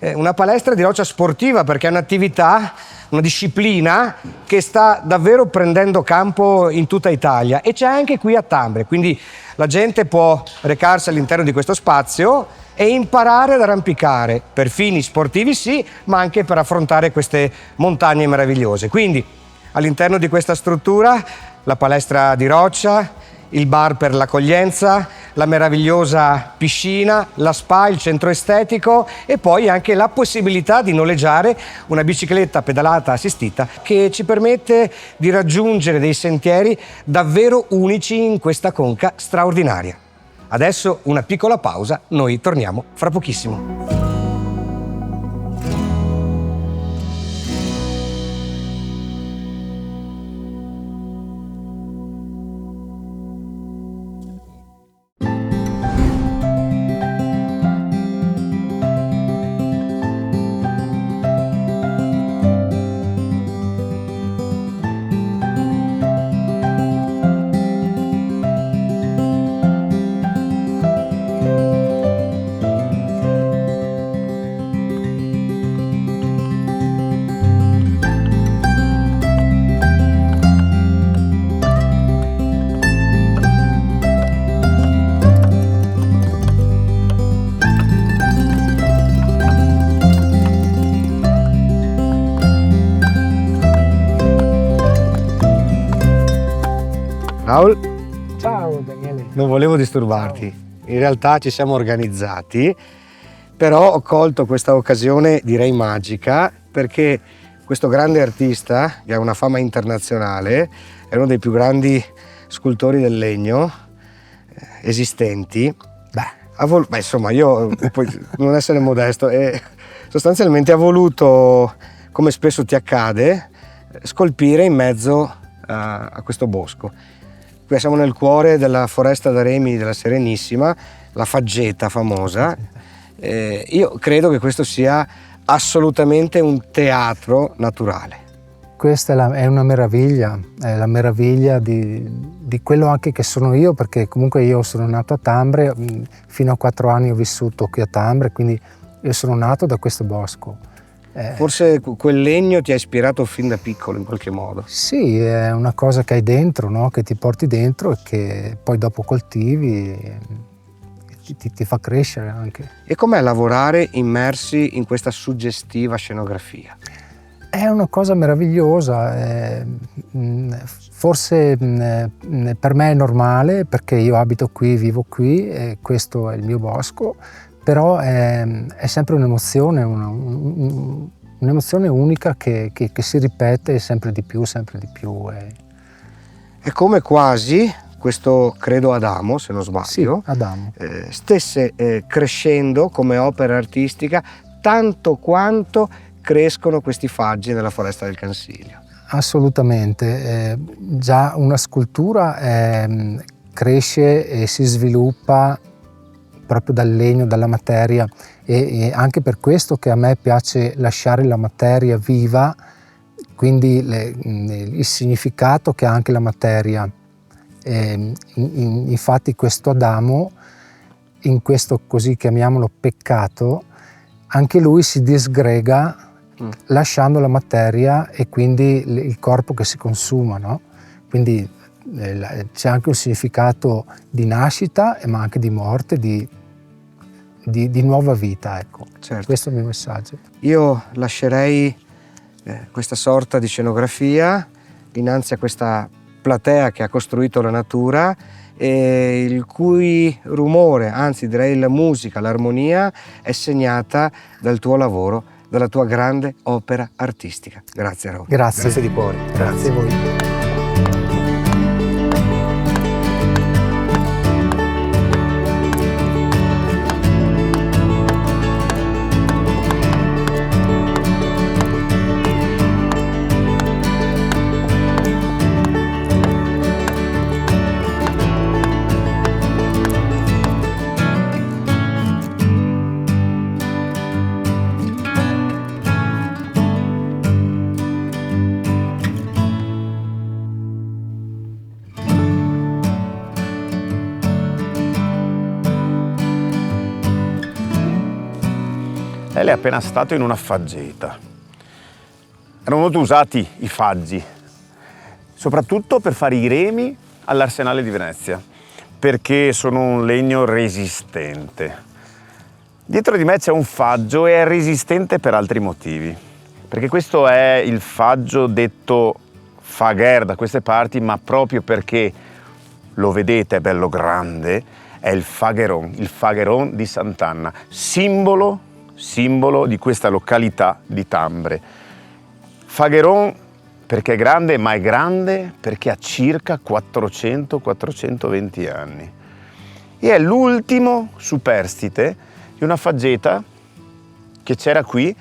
una palestra di roccia sportiva, perché è un'attività, una disciplina che sta davvero prendendo campo in tutta Italia e c'è anche qui a Tambre, quindi la gente può recarsi all'interno di questo spazio e imparare ad arrampicare per fini sportivi sì, ma anche per affrontare queste montagne meravigliose. Quindi all'interno di questa struttura la palestra di roccia, il bar per l'accoglienza, la meravigliosa piscina, la spa, il centro estetico e poi anche la possibilità di noleggiare una bicicletta pedalata assistita che ci permette di raggiungere dei sentieri davvero unici in questa conca straordinaria. Adesso una piccola pausa, noi torniamo fra pochissimo. Raul, Ciao Daniele. non volevo disturbarti, in realtà ci siamo organizzati, però ho colto questa occasione, direi magica, perché questo grande artista, che ha una fama internazionale, è uno dei più grandi scultori del legno esistenti. Insomma, io poi non essere modesto, sostanzialmente ha voluto, come spesso ti accade, scolpire in mezzo a questo bosco. Qui siamo nel cuore della foresta d'Aremi della Serenissima, la faggeta famosa. Io credo che questo sia assolutamente un teatro naturale. Questa è una meraviglia, è la meraviglia di quello anche che sono io, perché comunque io sono nato a Tambre, fino a 4 anni ho vissuto qui a Tambre, quindi io sono nato da questo bosco. Forse quel legno ti ha ispirato fin da piccolo in qualche modo. Sì, è una cosa che hai dentro, no? Che ti porti dentro e che poi dopo coltivi e ti fa crescere anche. E com'è lavorare immersi in questa suggestiva scenografia? È una cosa meravigliosa, forse per me è normale perché io abito qui, vivo qui e questo è il mio bosco, però è sempre un'emozione, un'emozione unica che si ripete sempre di più, sempre di più. È come quasi questo credo Adamo, se non sbaglio, Sì, Adamo. Stesse crescendo come opera artistica tanto quanto crescono questi faggi nella foresta del Cansiglio. Assolutamente, già una scultura cresce e si sviluppa proprio dal legno, dalla materia e anche per questo che a me piace lasciare la materia viva, quindi il significato che ha anche la materia. Infatti questo Adamo, in questo così chiamiamolo peccato, anche lui si disgrega lasciando la materia e quindi il corpo che si consuma, no? Quindi c'è anche un significato di nascita ma anche di morte, di nuova vita, ecco. Certo. Questo è il mio messaggio. Io lascerei questa sorta di scenografia dinanzi a questa platea che ha costruito la natura e il cui rumore, anzi direi la musica, l'armonia è segnata dal tuo lavoro, dalla tua grande opera artistica. Grazie Raul. Grazie. Di cuore. Grazie a voi. Lele è appena stato in una faggeta. Erano molto usati i faggi, soprattutto per fare i remi all'Arsenale di Venezia, perché sono un legno resistente. Dietro di me c'è un faggio e è resistente per altri motivi, perché questo è il faggio detto Faguer da queste parti, ma proprio perché, lo vedete, è bello grande, è il Fagheron di Sant'Anna, simbolo di questa località di Tambre. Fagheron perché è grande, ma è grande perché ha circa 400-420 anni. E è l'ultimo superstite di una faggeta che c'era qui,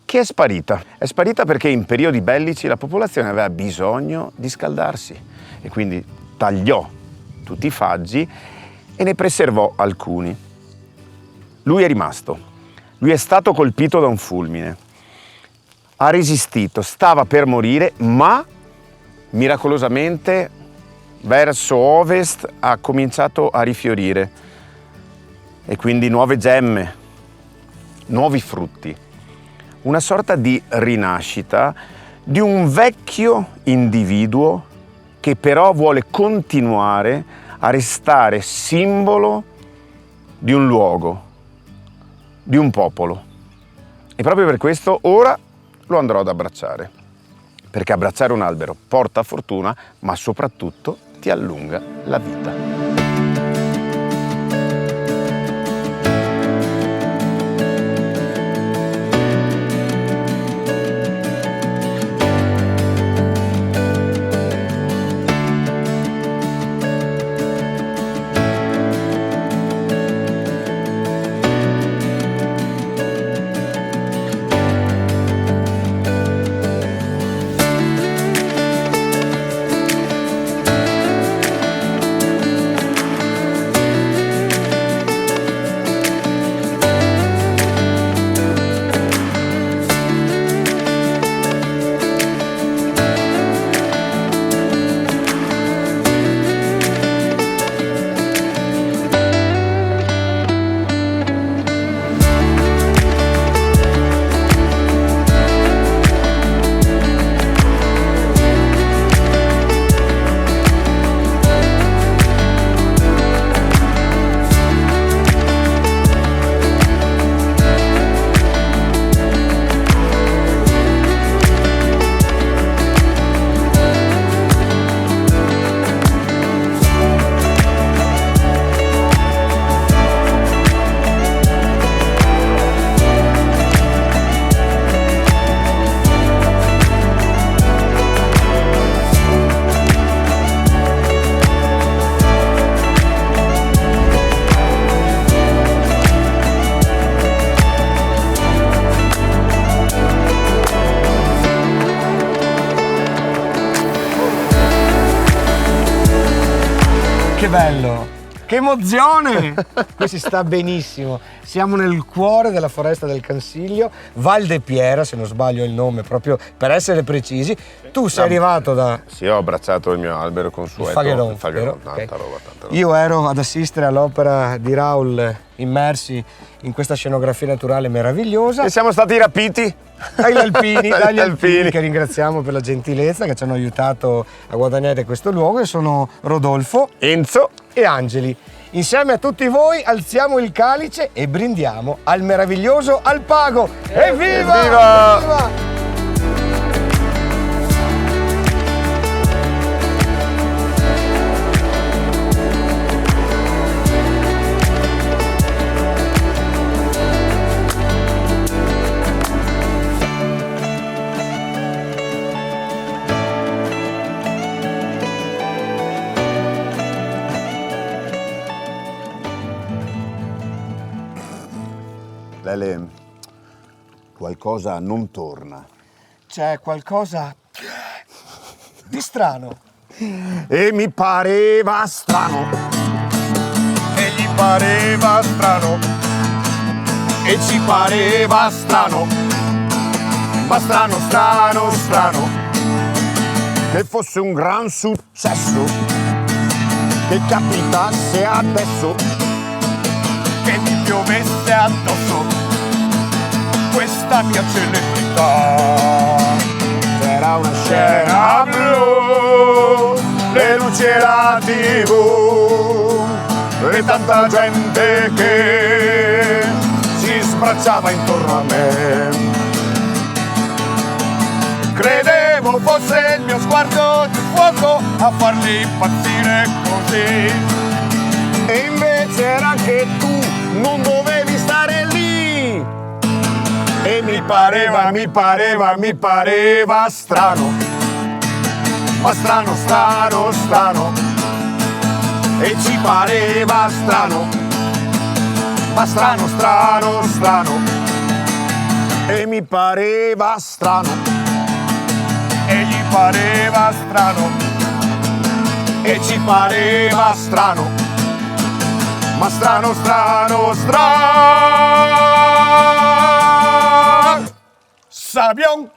che è sparita. È sparita perché in periodi bellici la popolazione aveva bisogno di scaldarsi e quindi tagliò tutti i faggi e ne preservò alcuni. Lui è rimasto. Lui è stato colpito da un fulmine. Ha resistito, stava per morire, ma miracolosamente verso ovest ha cominciato a rifiorire e quindi nuove gemme, nuovi frutti. Una sorta di rinascita di un vecchio individuo che però vuole continuare a restare simbolo di un luogo, di un popolo. E proprio per questo ora lo andrò ad abbracciare, perché abbracciare un albero porta fortuna, ma soprattutto ti allunga la vita. Che bello! Che emozione! Qui si sta benissimo. Siamo nel cuore della foresta del Cansiglio, Val de Piera, se non sbaglio il nome, proprio per essere precisi. Tu sei arrivato da... Sì, ho abbracciato il mio albero consueto. Fagheron, tanta okay. roba, tanta roba. Io ero ad assistere all'opera di Raoul, immersi in questa scenografia naturale meravigliosa. E siamo stati rapiti Dagli alpini, Dagli alpini. che ringraziamo per la gentilezza che ci hanno aiutato a guadagnare questo luogo, e sono Rodolfo, Enzo e Angeli. Insieme a tutti voi alziamo il calice e brindiamo al meraviglioso Alpago. Evviva! Evviva! Evviva! Lele, qualcosa non torna. C'è qualcosa di strano. E mi pareva strano. E gli pareva strano. E ci pareva strano. Ma strano, strano, strano. Che fosse un gran successo. Che capitasse adesso. Che mi piovesse addosso. questa mia celebrità. C'era una scena blu, le luci e la TV e tanta gente che si sbracciava intorno a me. Credevo fosse il mio sguardo di fuoco a farli impazzire così. E invece era che tu non dovevi stare lì. E mi pareva strano. Ma strano, strano, strano. E ci pareva strano. Ma strano, strano, strano. E mi pareva strano. E gli pareva strano, e ci pareva strano, ma strano, strano, strano. Sabion.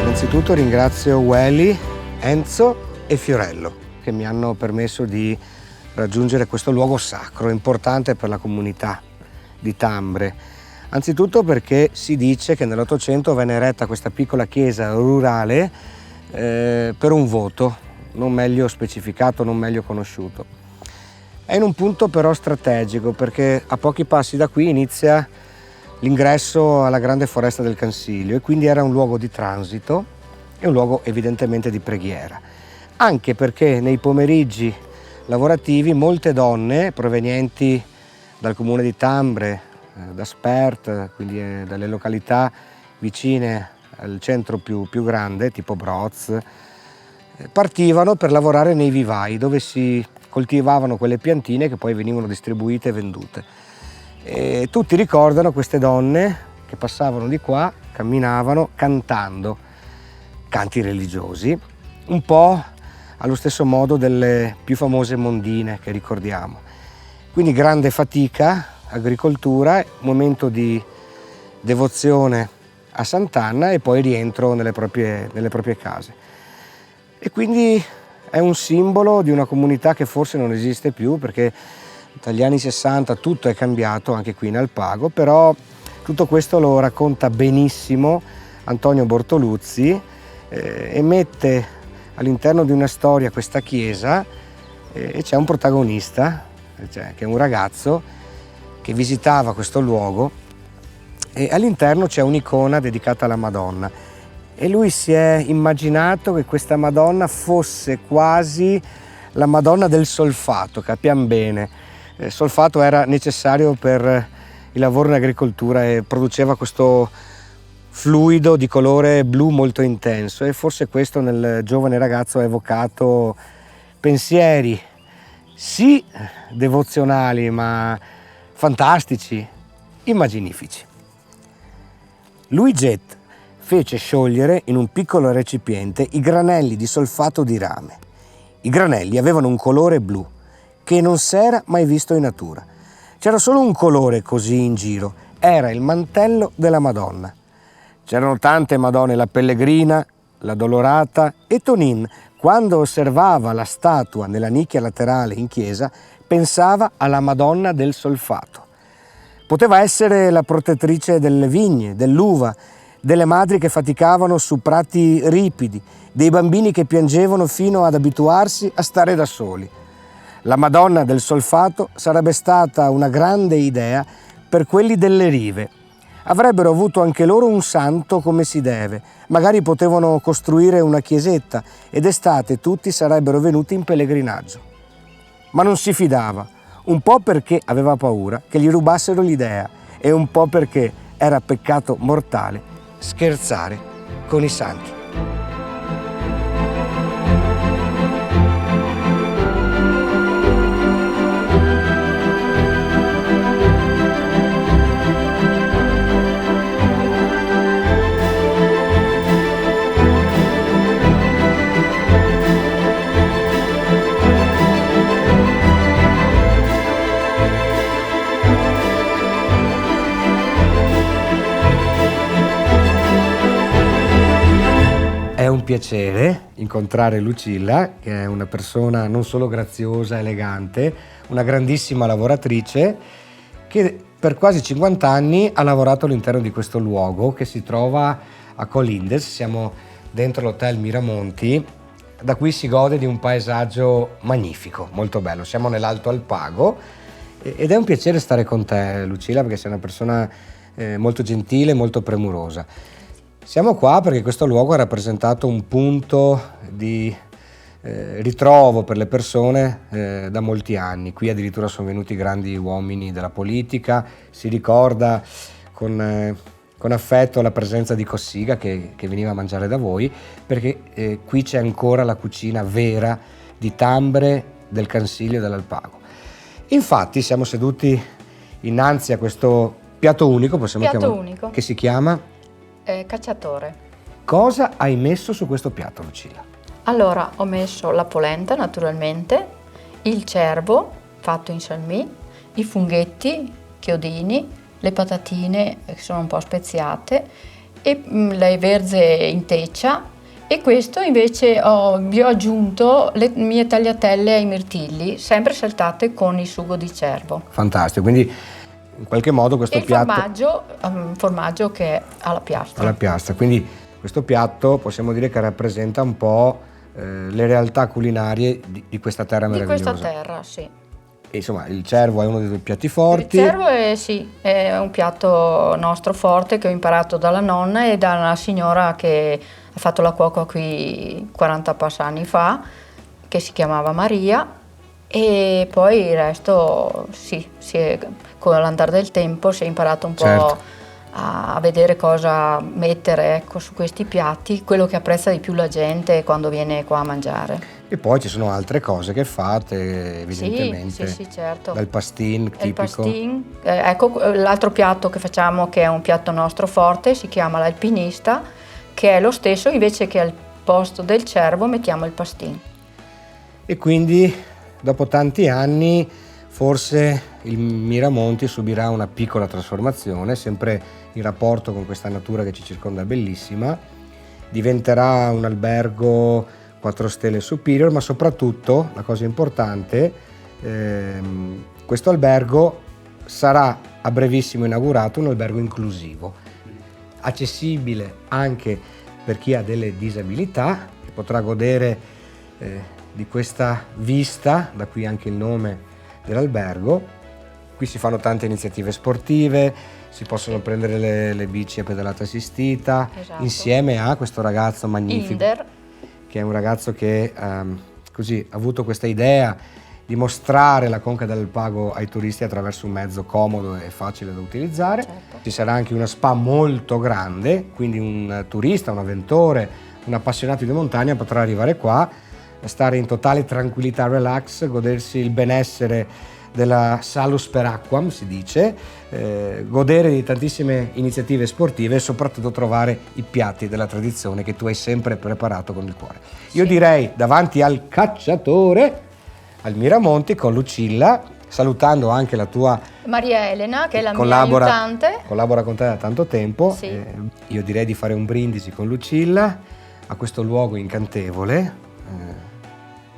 Innanzitutto ringrazio Welly, Enzo e Fiorello che mi hanno permesso di raggiungere questo luogo sacro, importante per la comunità di Tambre. Anzitutto perché si dice che nell'Ottocento venne eretta questa piccola chiesa rurale per un voto, non meglio specificato, non meglio conosciuto. È in un punto però strategico perché a pochi passi da qui inizia l'ingresso alla grande foresta del Cansiglio e quindi era un luogo di transito e un luogo evidentemente di preghiera, anche perché nei pomeriggi lavorativi molte donne provenienti dal comune di Tambre, da Spert, quindi dalle località vicine al centro più grande, tipo Broz, partivano per lavorare nei vivai dove si coltivavano quelle piantine che poi venivano distribuite e vendute. E tutti ricordano queste donne che passavano di qua, camminavano cantando canti religiosi, un po' allo stesso modo delle più famose mondine che ricordiamo. Quindi grande fatica, agricoltura, momento di devozione a Sant'Anna e poi rientro nelle proprie case. E quindi è un simbolo di una comunità che forse non esiste più perché dagli anni 60 tutto è cambiato anche qui in Alpago, però tutto questo lo racconta benissimo Antonio Bortoluzzi e mette all'interno di una storia questa chiesa e c'è un protagonista, che è un ragazzo che visitava questo luogo e all'interno c'è un'icona dedicata alla Madonna e lui si è immaginato che questa Madonna fosse quasi la Madonna del solfato, capiamo bene. Il solfato era necessario per il lavoro in agricoltura e produceva questo fluido di colore blu molto intenso e forse questo nel giovane ragazzo ha evocato pensieri sì devozionali ma fantastici, immaginifici. Louis Jett fece sciogliere in un piccolo recipiente i granelli di solfato di rame. I granelli avevano un colore blu che non s'era mai visto in natura. C'era solo un colore così in giro, era il mantello della Madonna. C'erano tante Madonne, la Pellegrina, la Dolorata e Tonin, quando osservava la statua nella nicchia laterale in chiesa, pensava alla Madonna del Solfato. Poteva essere la protettrice delle vigne, dell'uva, delle madri che faticavano su prati ripidi, dei bambini che piangevano fino ad abituarsi a stare da soli. La Madonna del Solfato sarebbe stata una grande idea per quelli delle rive. Avrebbero avuto anche loro un santo come si deve, magari potevano costruire una chiesetta ed d'estate tutti sarebbero venuti in pellegrinaggio. Ma non si fidava, un po' perché aveva paura che gli rubassero l'idea e un po' perché era peccato mortale scherzare con i santi. È un piacere incontrare Lucilla, che è una persona non solo graziosa, elegante, una grandissima lavoratrice che per quasi 50 anni ha lavorato all'interno di questo luogo che si trova a Colindes. Siamo dentro l'Hotel Miramonti, da cui si gode di un paesaggio magnifico, molto bello. Siamo nell'Alto Alpago ed è un piacere stare con te, Lucilla, perché sei una persona molto gentile, molto premurosa. Siamo qua perché questo luogo ha rappresentato un punto di ritrovo per le persone da molti anni. Qui addirittura sono venuti grandi uomini della politica, si ricorda con affetto la presenza di Cossiga che veniva a mangiare da voi, perché qui c'è ancora la cucina vera di Tambre, del Cansiglio e dell'Alpago. Infatti siamo seduti innanzi a questo piatto unico, unico, che si chiama... cacciatore. Cosa hai messo su questo piatto, Lucilla? Allora, ho messo la polenta naturalmente, il cervo fatto in salmì, i funghetti, chiodini, le patatine che sono un po' speziate e le verze in teccia, e questo invece vi ho aggiunto le mie tagliatelle ai mirtilli, sempre saltate con il sugo di cervo. Fantastico, quindi in qualche modo questo e il piatto... formaggio che è alla piastra. Alla piastra, quindi questo piatto possiamo dire che rappresenta un po' le realtà culinarie di questa terra meravigliosa. Di questa terra, sì. E, insomma, il cervo è uno dei tuoi piatti forti. Il cervo è un piatto nostro forte che ho imparato dalla nonna e da una signora che ha fatto la cuoca qui 40 anni fa, che si chiamava Maria, e poi il resto con l'andare del tempo si è imparato un po'. Certo. A vedere cosa mettere, ecco, su questi piatti, quello che apprezza di più la gente quando viene qua a mangiare. E poi ci sono altre cose che fate, evidentemente. Sì, certo. Dal pastin tipico. Il pastin, ecco l'altro piatto che facciamo, che è un piatto nostro forte, si chiama l'alpinista, che è lo stesso, invece che al posto del cervo mettiamo il pastin. E quindi dopo tanti anni forse il Miramonti subirà una piccola trasformazione, sempre in rapporto con questa natura che ci circonda bellissima. Diventerà un albergo 4 stelle superior, ma soprattutto, la cosa importante, questo albergo sarà a brevissimo inaugurato, un albergo inclusivo, accessibile anche per chi ha delle disabilità, che potrà godere di questa vista, da qui anche il nome dell'albergo. Qui si fanno tante iniziative sportive, si possono prendere le bici a pedalata assistita, esatto, insieme a questo ragazzo magnifico, Inder, che è un ragazzo che ha avuto questa idea di mostrare la Conca dell'Alpago ai turisti attraverso un mezzo comodo e facile da utilizzare. certo. Ci sarà anche una spa molto grande, quindi un turista, un avventore, un appassionato di montagna potrà arrivare qua, stare in totale tranquillità, relax, godersi il benessere della Salus per Aquam, si dice, godere di tantissime iniziative sportive e soprattutto trovare i piatti della tradizione che tu hai sempre preparato con il cuore. Io direi davanti al cacciatore, al Miramonti, con Lucilla, salutando anche la tua Maria Elena, che è la mia aiutante. Collabora con te da tanto tempo. Sì. Io direi di fare un brindisi con Lucilla a questo luogo incantevole,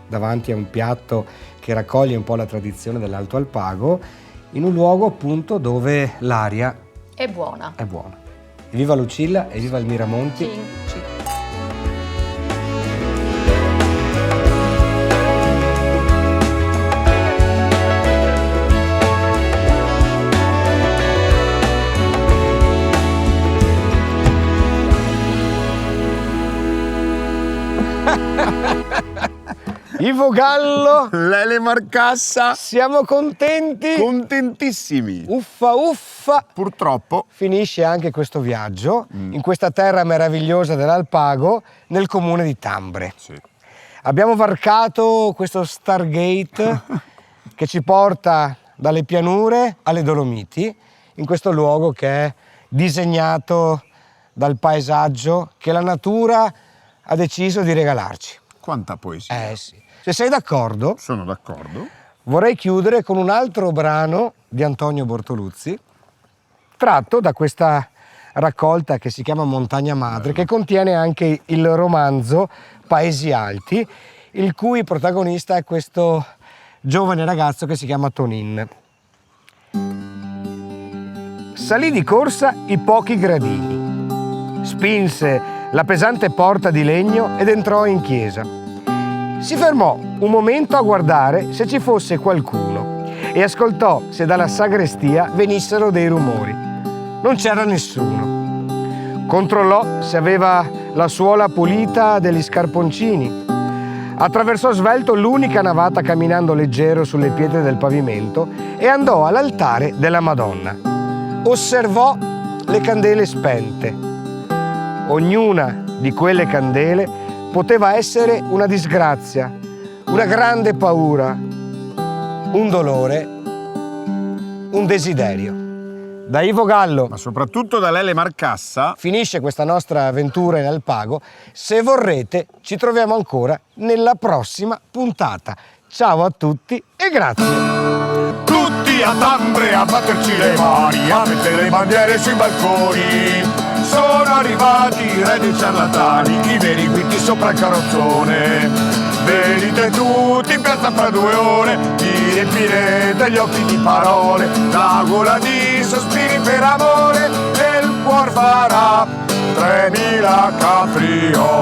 davanti a un piatto che raccoglie un po' la tradizione dell'Alto Alpago, in un luogo appunto dove l'aria È buona. è buona. E viva Lucilla e viva il Miramonti. Sì. Ivo Gallo, Lele Marcassa, siamo contenti. contentissimi. Uffa uffa. Purtroppo Finisce anche questo viaggio in questa terra meravigliosa dell'Alpago nel comune di Tambre. sì. Abbiamo varcato questo Stargate che ci porta dalle pianure alle Dolomiti, in questo luogo che è disegnato dal paesaggio che la natura ha deciso di regalarci. Quanta poesia. Sì. Se sei d'accordo, Sono d'accordo. vorrei chiudere con un altro brano di Antonio Bortoluzzi, tratto da questa raccolta che si chiama Montagna Madre, che contiene anche il romanzo Paesi Alti, il cui protagonista è questo giovane ragazzo che si chiama Tonin. Salì di corsa i pochi gradini, spinse la pesante porta di legno ed entrò in chiesa. Si fermò un momento a guardare se ci fosse qualcuno e ascoltò se dalla sagrestia venissero dei rumori. Non c'era nessuno. Controllò se aveva la suola pulita degli scarponcini. Attraversò svelto l'unica navata camminando leggero sulle pietre del pavimento e andò all'altare della Madonna. Osservò le candele spente. Ognuna di quelle candele poteva essere una disgrazia, una grande paura, un dolore, un desiderio. Da Ivo Gallo Ma soprattutto da Lele Marcassa. finisce questa nostra avventura in Alpago. Se vorrete, ci troviamo ancora nella prossima puntata. Ciao a tutti e grazie! Tutti a Tambre a batterci le mani, a mettere le bandiere sui balconi. Sono arrivati i re dei ciarlatani, i veri guidi sopra il carrozzone. Venite tutti in piazza fra 2 ore, vi riempirete gli occhi di parole, la gola di sospiri per amore, e il cuor farà 3000 capriole.